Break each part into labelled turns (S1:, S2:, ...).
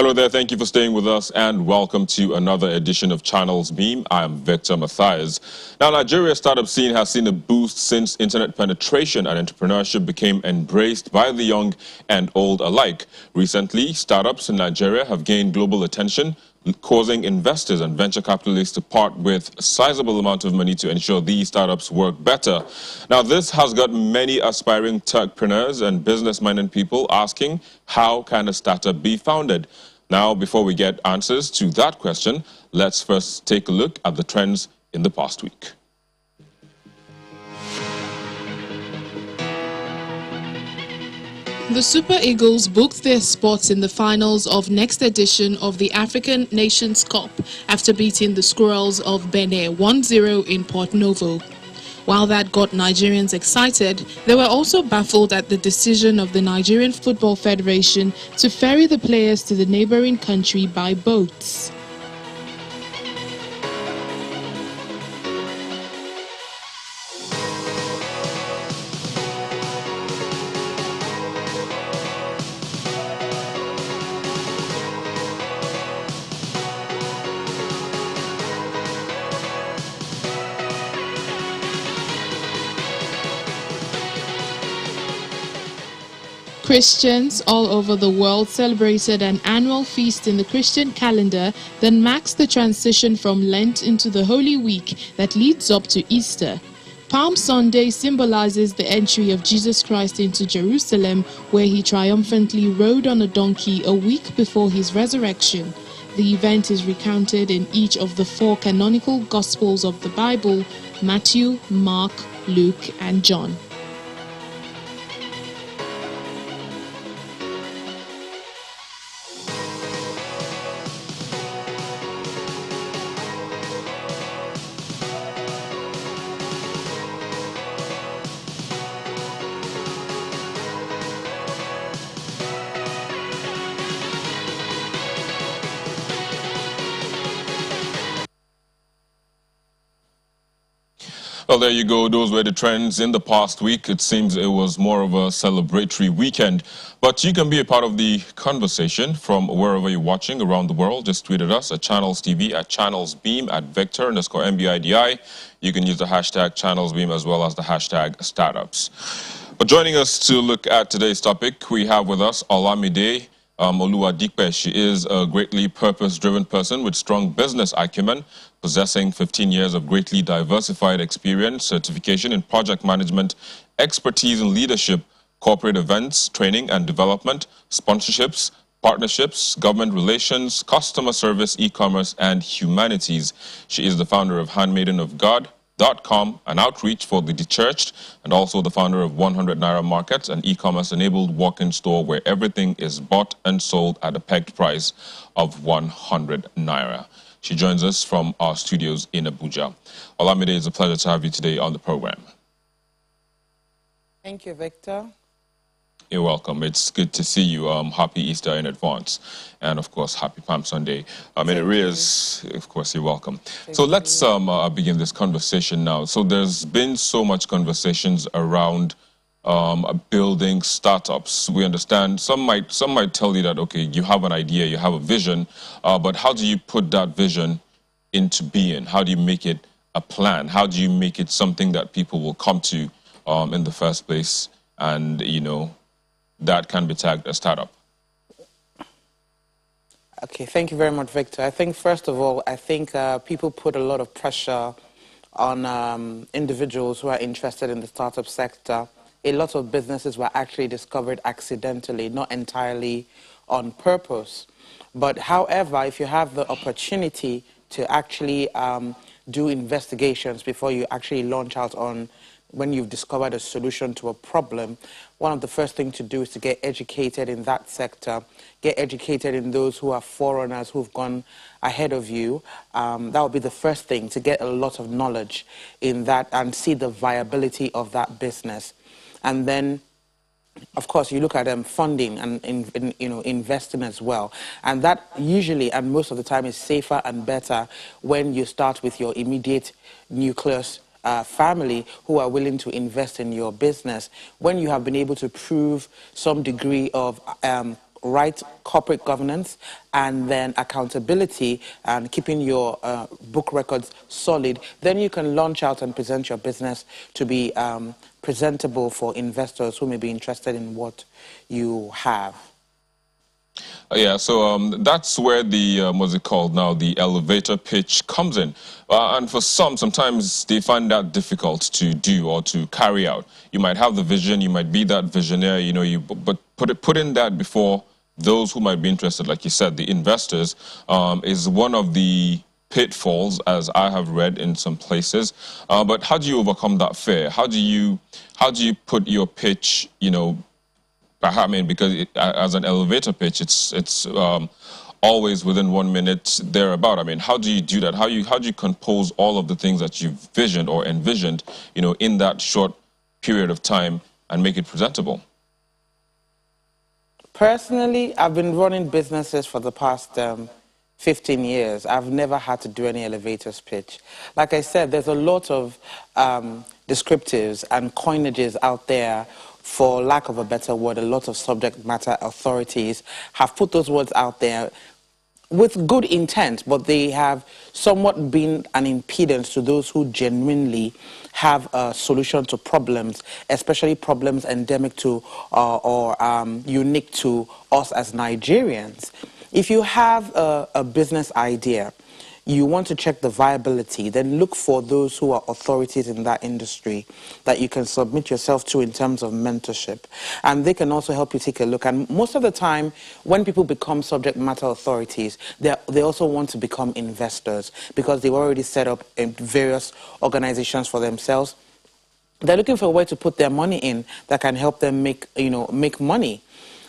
S1: Hello there, thank you for staying with us and welcome to another edition of Channels Beam. I am Victor Matthias. Now, Nigeria's startup scene has seen a boost since internet penetration and entrepreneurship became embraced by the young and old alike. Recently, startups in Nigeria have gained global attention, causing investors and venture capitalists to part with a sizable amount of money to ensure these startups work better. Now, this has got many aspiring techpreneurs and business-minded people asking, how can a startup be founded? Now, before we get answers to that question, let's first take a look at the trends in the past week.
S2: The Super Eagles booked their spots in the finals of next edition of the African Nations Cup after beating the Squirrels of Benin 1-0 in Port Novo. While that got Nigerians excited, they were also baffled at the decision of the Nigerian Football Federation to ferry the players to the neighboring country by boats. Christians all over the world celebrated an annual feast in the Christian calendar that marks the transition from Lent into the Holy Week that leads up to Easter. Palm Sunday symbolizes the entry of Jesus Christ into Jerusalem, where he triumphantly rode on a donkey a week before his resurrection. The event is recounted in each of the 4 canonical Gospels of the Bible: Matthew, Mark, Luke, and John.
S1: Well, there you go. Those were the trends in the past week. It seems it was more of a celebratory weekend. But you can be a part of the conversation from wherever you're watching around the world. Just tweet at us at Channels TV, at Channels Beam, at Vector_MBIDI. You can use the hashtag Channels Beam as well as the hashtag Startups. But joining us to look at today's topic, we have with us Olamide Oluwadikpe. She is a greatly purpose-driven person with strong business acumen, possessing 15 years of greatly diversified experience, certification in project management, expertise in leadership, corporate events, training and development, sponsorships, partnerships, government relations, customer service, e-commerce, and humanities. She is the founder of handmaidenofgod.com, an outreach for the dechurched, and also the founder of 100 Naira Markets, an e-commerce-enabled walk-in store where everything is bought and sold at a pegged price of 100 Naira. She joins us from our studios in Abuja. Olamide, it's a pleasure to have you today on the program.
S3: Thank you, Victor.
S1: You're welcome. It's good to see you. Happy Easter in advance. And, of course, happy Palm Sunday. In arrears, of course, you're welcome. So let's begin this conversation now. So there's been so much conversations around building startups. We understand some might tell you that, okay, you have an idea, you have a vision, but how do you put that vision into being? How do you make it a plan? How do you make it something that people will come to in the first place, and that can be tagged a startup?
S3: Okay, thank you very much, Victor. I think first of all, people put a lot of pressure on individuals who are interested in the startup sector. A lot of businesses were actually discovered accidentally, not entirely on purpose. But however, if you have the opportunity to actually do investigations before you actually launch out on when you've discovered a solution to a problem, one of the first things to do is to get educated in that sector, get educated in those who are forerunners who've gone ahead of you. That would be the first thing, to get a lot of knowledge in that and see the viability of that business. And then, of course, you look at funding and investing as well. And that usually, and most of the time, is safer and better when you start with your immediate nucleus family who are willing to invest in your business. When you have been able to prove some degree of right corporate governance, and then accountability, and keeping your book records solid, then you can launch out and present your business to be presentable for investors who may be interested in what you have.
S1: Yeah, so that's where the, what's it called now, the elevator pitch comes in. And for sometimes they find that difficult to do or to carry out. You might have the vision, you might be that visionary, you know, but putting that before those who might be interested, like you said, the investors, is one of the pitfalls, as I have read in some places. But how do you overcome that fear? How do you put your pitch, you know, I mean, because as an elevator pitch, it's always within 1 minute thereabout. I mean, how do you do that? How do you compose all of the things that you've visioned or envisioned, you know, in that short period of time and make it presentable?
S3: Personally, I've been running businesses for the past 15 years. I've never had to do any elevators pitch. Like I said, there's a lot of descriptives and coinages out there. For lack of a better word, a lot of subject matter authorities have put those words out there with good intent, but they have somewhat been an impedance to those who genuinely have a solution to problems, especially problems endemic to or unique to us as Nigerians. If you have a business idea, you want to check the viability, then look for those who are authorities in that industry that you can submit yourself to in terms of mentorship. And they can also help you take a look. And most of the time, when people become subject matter authorities, they also want to become investors because they've already set up various organizations for themselves. They're looking for a way to put their money in that can help them make money.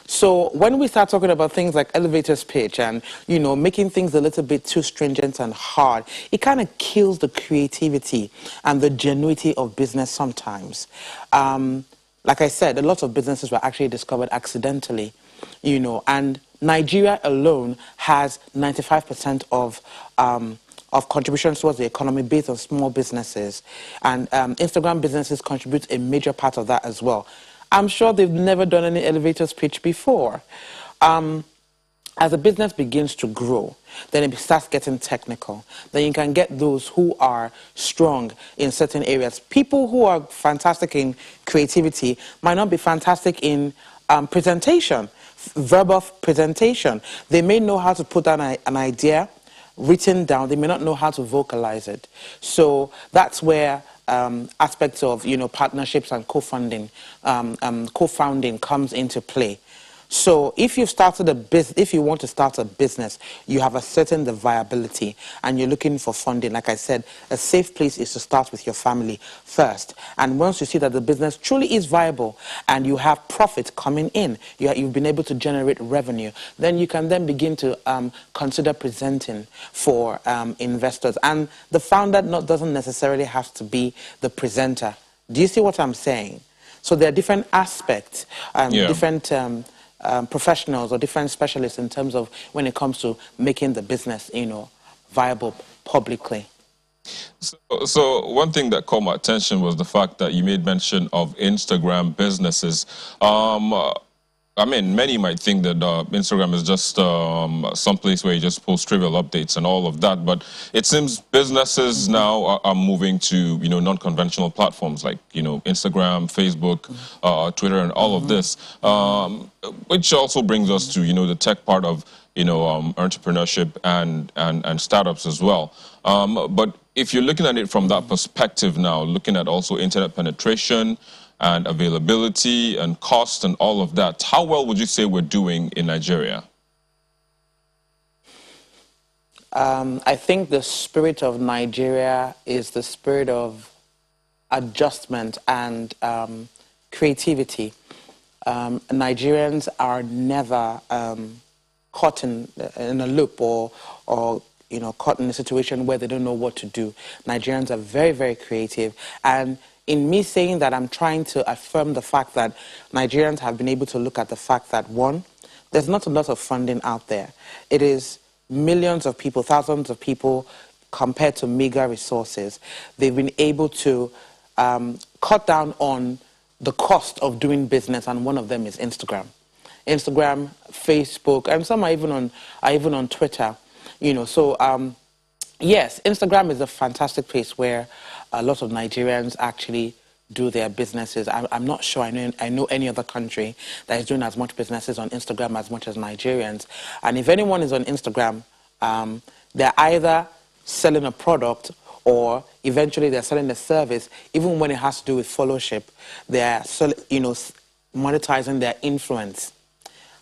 S3: So when we start talking about things like elevators pitch and, you know, making things a little bit too stringent and hard, it kind of kills the creativity and the genuity of business sometimes. Like I said, a lot of businesses were actually discovered accidentally, you know, and Nigeria alone has 95% of contributions towards the economy based on small businesses. And Instagram businesses contribute a major part of that as well. I'm sure they've never done any elevators pitch before. As a business begins to grow, then it starts getting technical. Then you can get those who are strong in certain areas. People who are fantastic in creativity might not be fantastic in presentation, verbal presentation. They may know how to put down an idea written down. They may not know how to vocalize it. So that's where aspects of, you know, partnerships and co-founding comes into play. So if you've started a business, if you want to start a business, you have ascertained the viability and you're looking for funding. Like I said, a safe place is to start with your family first. And once you see that the business truly is viable and you have profit coming in, you've been able to generate revenue, then you can then begin to consider presenting for investors. And the founder doesn't necessarily have to be the presenter. Do you see what I'm saying? So there are different aspects, different professionals or different specialists in terms of when it comes to making the business, you know, viable publicly.
S1: So one thing that caught my attention was the fact that you made mention of Instagram businesses. I mean, many might think that Instagram is just some place where you just post trivial updates and all of that, but it seems businesses now are moving to, you know, non-conventional platforms like, you know, Instagram, Facebook, Twitter, and all of this, which also brings us to, you know, the tech part of, you know, entrepreneurship and startups as well. But if you're looking at it from that perspective now, looking at also internet penetration and availability and cost and all of that, how well would you say we're doing in Nigeria?
S3: I think the spirit of Nigeria is the spirit of adjustment and creativity. Nigerians are never caught in a loop or you know, caught in a situation where they don't know what to do. Nigerians are very, very creative. And in me saying that, I'm trying to affirm the fact that Nigerians have been able to look at the fact that, one, there's not a lot of funding out there. It is millions of people, thousands of people compared to meager resources. They've been able to cut down on the cost of doing business, and one of them is Instagram. Instagram, Facebook, and some are even on Twitter. So yes, Instagram is a fantastic place where a lot of Nigerians actually do their businesses. I'm not sure I know any other country that is doing as much businesses on Instagram as much as Nigerians. And if anyone is on Instagram, they're either selling a product or eventually they're selling a service. Even when it has to do with followership, they're monetizing their influence.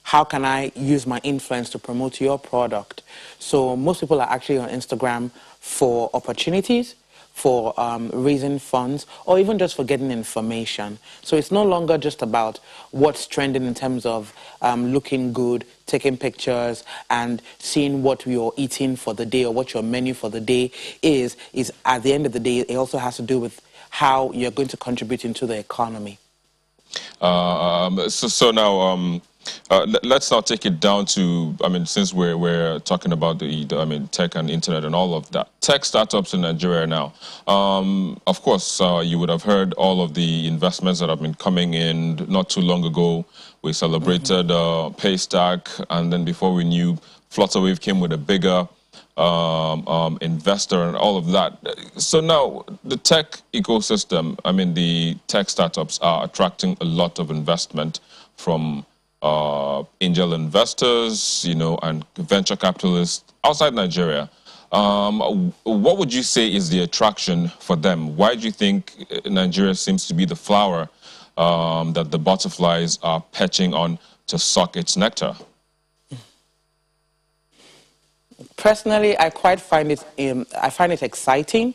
S3: How can I use my influence to promote your product? So most people are actually on Instagram for opportunities, for raising funds, or even just for getting information. So it's no longer just about what's trending in terms of looking good, taking pictures, and seeing what you're eating for the day or what your menu for the day is at the end of the day, it also has to do with how you're going to contribute into the economy.
S1: So now, let's now take it down to, I mean, since we're talking about the tech and internet and all of that. Tech startups in Nigeria now. Of course, you would have heard all of the investments that have been coming in. Not too long ago, we celebrated Paystack, and then before we knew, Flutterwave came with a bigger investor and all of that. So now the tech ecosystem, I mean, the tech startups are attracting a lot of investment from angel investors, and venture capitalists outside Nigeria. What would you say is the attraction for them? Why do you think Nigeria seems to be the flower that the butterflies are perching on to suck its nectar?
S3: Personally, I find it exciting,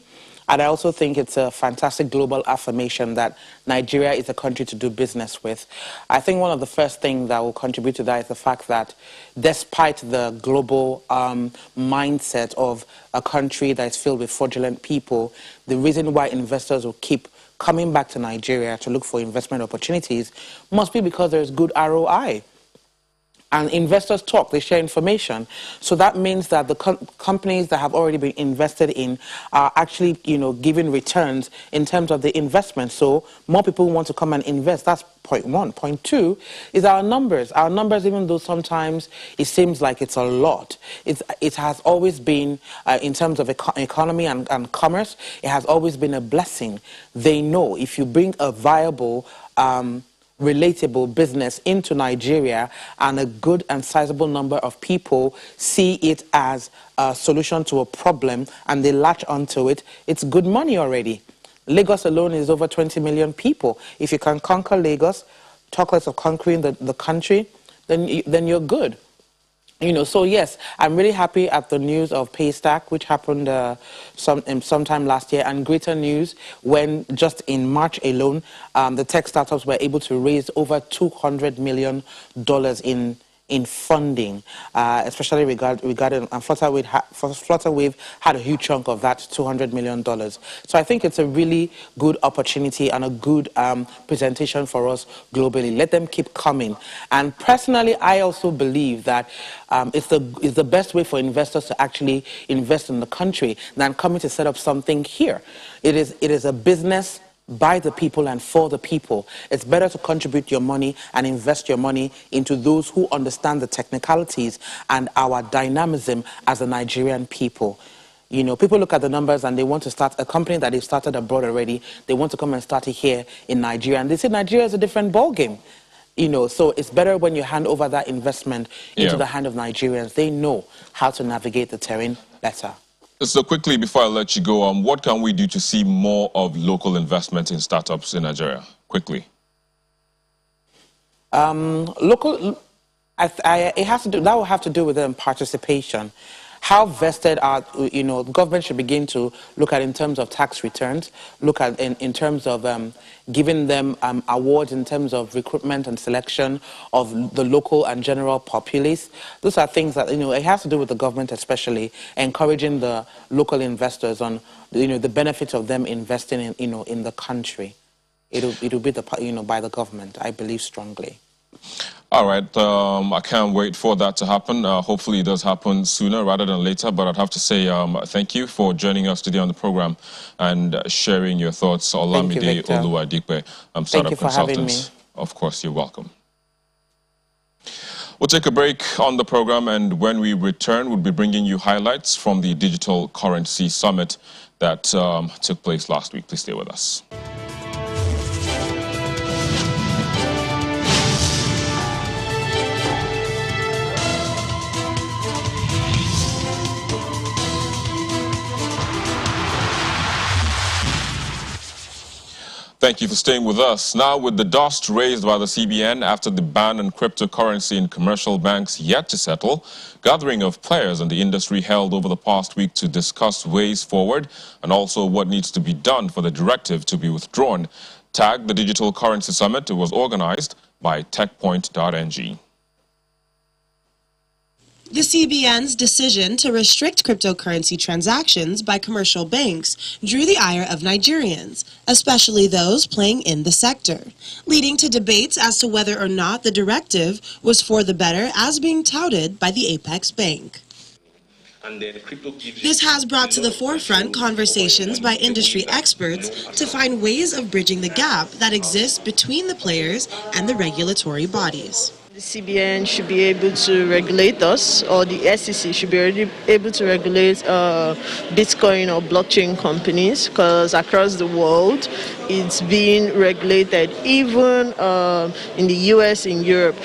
S3: and I also think it's a fantastic global affirmation that Nigeria is a country to do business with. I think one of the first things that will contribute to that is the fact that despite the global mindset of a country that is filled with fraudulent people, the reason why investors will keep coming back to Nigeria to look for investment opportunities must be because there's good ROI. And investors talk, they share information. So that means that the companies that have already been invested in are actually, giving returns in terms of the investment. So more people want to come and invest. That's point one. Point two is our numbers. Our numbers, even though sometimes it seems like it's a lot, it has always been, in terms of economy and commerce, it has always been a blessing. They know if you bring a viable relatable business into Nigeria and a good and sizable number of people see it as a solution to a problem and they latch onto it, it's good money already. Lagos alone is over 20 million people. If you can conquer Lagos, talk less of conquering the country, then you're good. So yes, I'm really happy at the news of Paystack, which happened sometime last year, and greater news when just in March alone, the tech startups were able to raise over $200 million in funding, especially regarding Flutterwave had a huge chunk of that $200 million. So I think it's a really good opportunity and a good presentation for us globally. Let them keep coming. And personally, I also believe that it's the best way for investors to actually invest in the country than coming to set up something here. It is a business by the people and for the people. It's better to contribute your money and invest your money into those who understand the technicalities and our dynamism as a Nigerian people. People look at the numbers and they want to start a company that they've started abroad already. They want to come and start it here in Nigeria. And they say Nigeria is a different ballgame. So it's better when you hand over that investment into the hand of Nigerians. They know how to navigate the terrain better.
S1: So quickly, before I let you go, what can we do to see more of local investment in startups in Nigeria? Quickly.
S3: Local, that will have to do with participation. How vested are, the government should begin to look at in terms of tax returns, look at in terms of giving them awards in terms of recruitment and selection of the local and general populace. Those are things that, it has to do with the government, especially encouraging the local investors on, the benefits of them investing in the country. It'll be by the government, I believe strongly.
S1: All right, I can't wait for that to happen. Hopefully it does happen sooner rather than later, but I'd have to say thank you for joining us today on the program and sharing your thoughts. Olamide Oluwadikpe, Startup Consultants. Of course, you're welcome. We'll take a break on the program, and when we return, we'll be bringing you highlights from the Digital Currency Summit that took place last week. Please stay with us. Thank you for staying with us. Now, with the dust raised by the CBN after the ban on cryptocurrency in commercial banks yet to settle, gathering of players in the industry held over the past week to discuss ways forward and also what needs to be done for the directive to be withdrawn. Tagged the Digital Currency Summit, it was organized by techpoint.ng.
S4: The CBN's decision to restrict cryptocurrency transactions by commercial banks drew the ire of Nigerians, especially those playing in the sector, leading to debates as to whether or not the directive was for the better as being touted by the Apex Bank. This has brought to the forefront conversations by industry experts to find ways of bridging the gap that exists between the players and the regulatory bodies.
S5: The CBN should be able to regulate us, or the SEC should be able to regulate Bitcoin or blockchain companies, because across the world it's being regulated, even in the US, in Europe.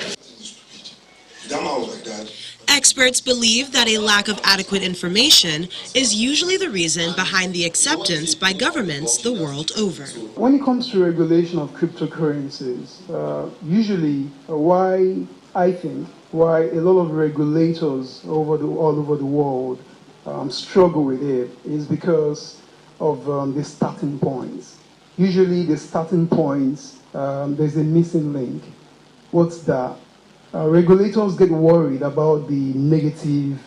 S4: Experts believe that a lack of adequate information is usually the reason behind the acceptance by governments the world over.
S6: When it comes to regulation of cryptocurrencies, usually why a lot of regulators all over the world struggle with it is because of the starting points. Usually the starting points, there's a missing link. What's that? Regulators get worried about the negative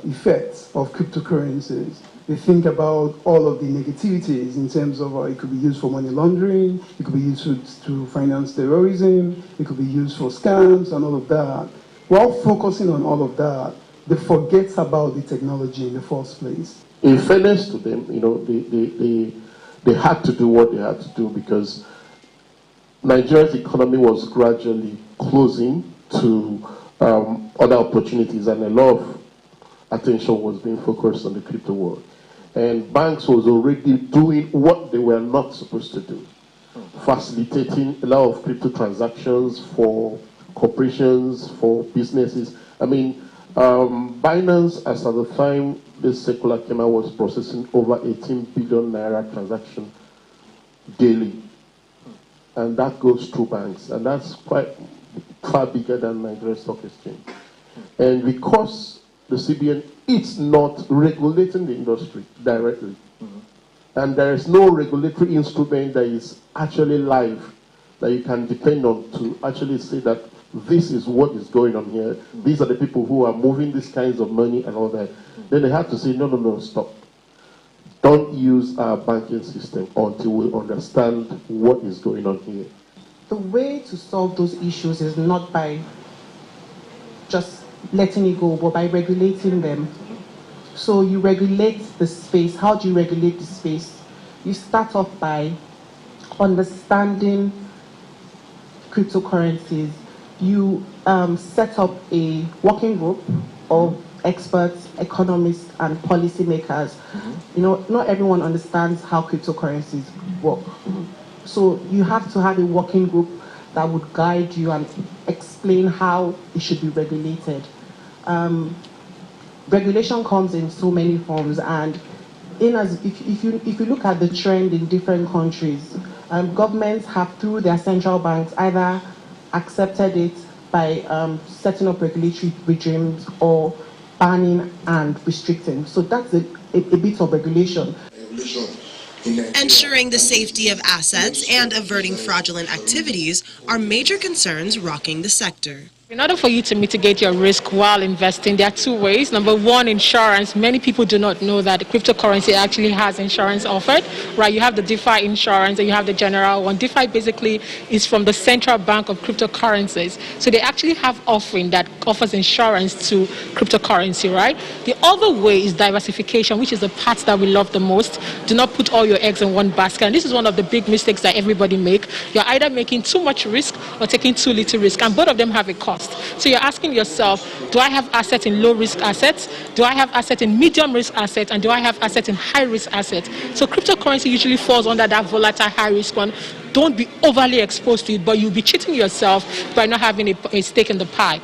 S6: effects of cryptocurrencies. They think about all of the negativities in terms of it could be used for money laundering, it could be used to finance terrorism, it could be used for scams and all of that. While focusing on all of that, they forget about the technology in the first place.
S7: In fairness to them, they had to do what they had to do because Nigeria's economy was gradually closing to other opportunities, and a lot of attention was being focused on the crypto world. And banks was already doing what they were not supposed to do, facilitating a lot of crypto transactions for corporations, for businesses. I mean, Binance, as at the time this circular came out, was processing over 18 billion naira transaction daily. And that goes through banks, and that's quite far bigger than Nigeria Stock Exchange. And because the CBN is not regulating the industry directly, and there is no regulatory instrument that is actually live that you can depend on to actually say that this is what is going on here, these are the people who are moving these kinds of money and all that, then they have to say, no, stop. Don't use our banking system until we understand what is going on here.
S8: The way to solve those issues is not by just letting it go, but by regulating them. So you regulate the space. How do you regulate the space? You start off by understanding cryptocurrencies. You set up a working group of experts, economists, and policymakers. You know, not everyone understands how cryptocurrencies work. So you have to have a working group that would guide you and explain how it should be regulated. Regulation comes in so many forms, and if you look at the trend in different countries, governments have, through their central banks, either accepted it by setting up regulatory regimes or banning and restricting. So that's a bit of regulation.
S4: Ensuring the safety of assets and averting fraudulent activities are major concerns rocking the sector.
S2: In order for you to mitigate your risk while investing, there are two ways. Number one, insurance. Many people do not know that cryptocurrency actually has insurance offered, right? You have the DeFi insurance and you have the general one. DeFi basically is from the central bank of cryptocurrencies. So they actually have offering that offers insurance to cryptocurrency, right? The other way is diversification, which is the part that we love the most. Do not put all your eggs in one basket. And this is one of the big mistakes that everybody make. You're either making too much risk or taking too little risk, and both of them have a cost.
S9: cost. So you're asking yourself, do I have assets in low-risk assets? Do I have assets in medium-risk assets? And do I have assets in high-risk assets? So cryptocurrency usually falls under that volatile high-risk one. Don't be overly exposed to it, but you'll be cheating yourself by not having a stake in the pie.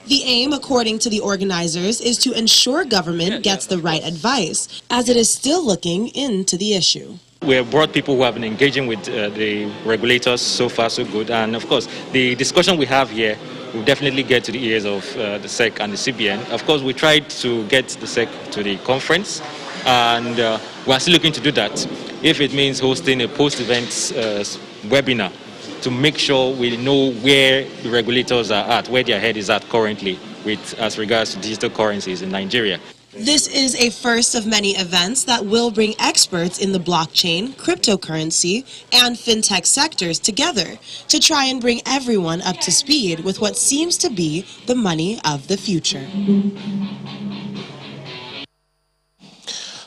S4: The aim, according to the organizers, is to ensure government gets the right advice, as it is still looking into the issue.
S10: We have brought people who have been engaging with the regulators. So far, so good. And of course, the discussion we have here will definitely get to the ears of the SEC and the CBN. Of course, we tried to get the SEC to the conference, and we are still looking to do that. If it means hosting a post-event webinar to make sure we know where the regulators are at, where their head is at currently as regards to digital currencies in Nigeria.
S4: This is a first of many events that will bring experts in the blockchain, cryptocurrency, and fintech sectors together to try and bring everyone up to speed with what seems to be the money of the future.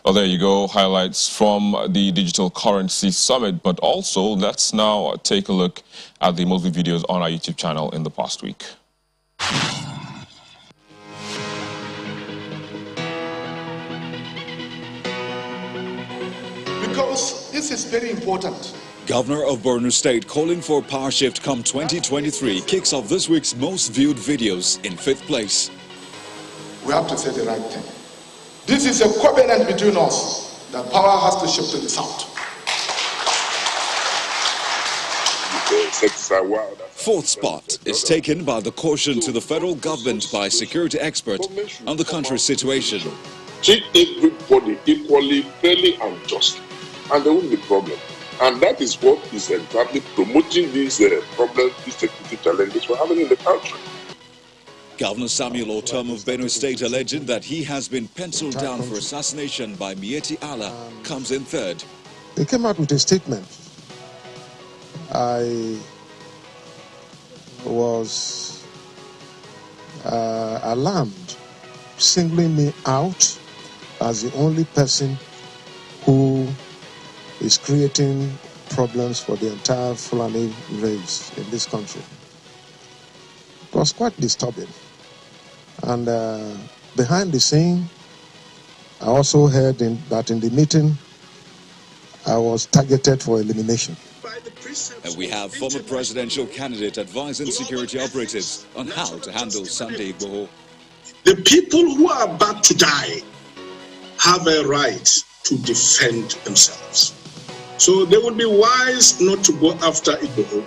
S1: Well, there you go, highlights from the Digital Currency Summit. But also, let's now take a look at the movie videos on our YouTube channel in the past week.
S11: Because this is very important.
S12: Governor of Borno State calling for Power Shift come 2023 kicks off this week's most viewed videos in 5th place.
S11: We have to say the right thing. This is a covenant between us that power has to shift to the south.
S12: 4th spot is taken by the caution to the federal government by security expert on the country's situation.
S13: Treat everybody equally, fairly and justly, and there won't be problem. And that is what is exactly promoting these problems, these security challenges we're having in the country.
S12: Governor Samuel Otom of Benue State alleging that he has been penciled down for assassination by Mieti Allah comes in 3rd.
S14: They came out with a statement. I was alarmed, singling me out as the only person who is creating problems for the entire Fulani race in this country. It was quite disturbing. And behind the scene, I also heard that in the meeting, I was targeted for elimination.
S12: And we have former presidential candidate advising security operatives on how to handle Sunday Igboho.
S15: The people who are about to die have a right to defend themselves. So they would be wise not to go after Igboho.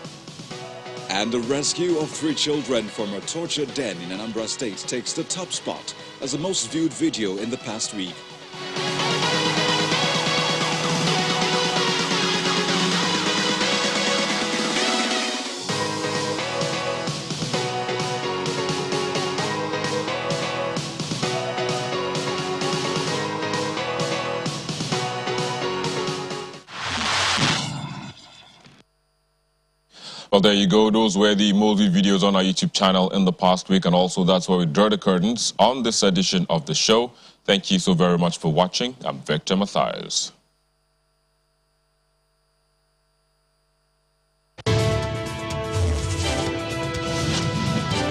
S12: And the rescue of 3 children from a torture den in Anambra State takes the top spot as the most viewed video in the past week.
S1: Well, there you go. Those were the movie videos on our YouTube channel in the past week. And also, that's where we draw the curtains on this edition of the show. Thank you so very much for watching. I'm Victor Mathias.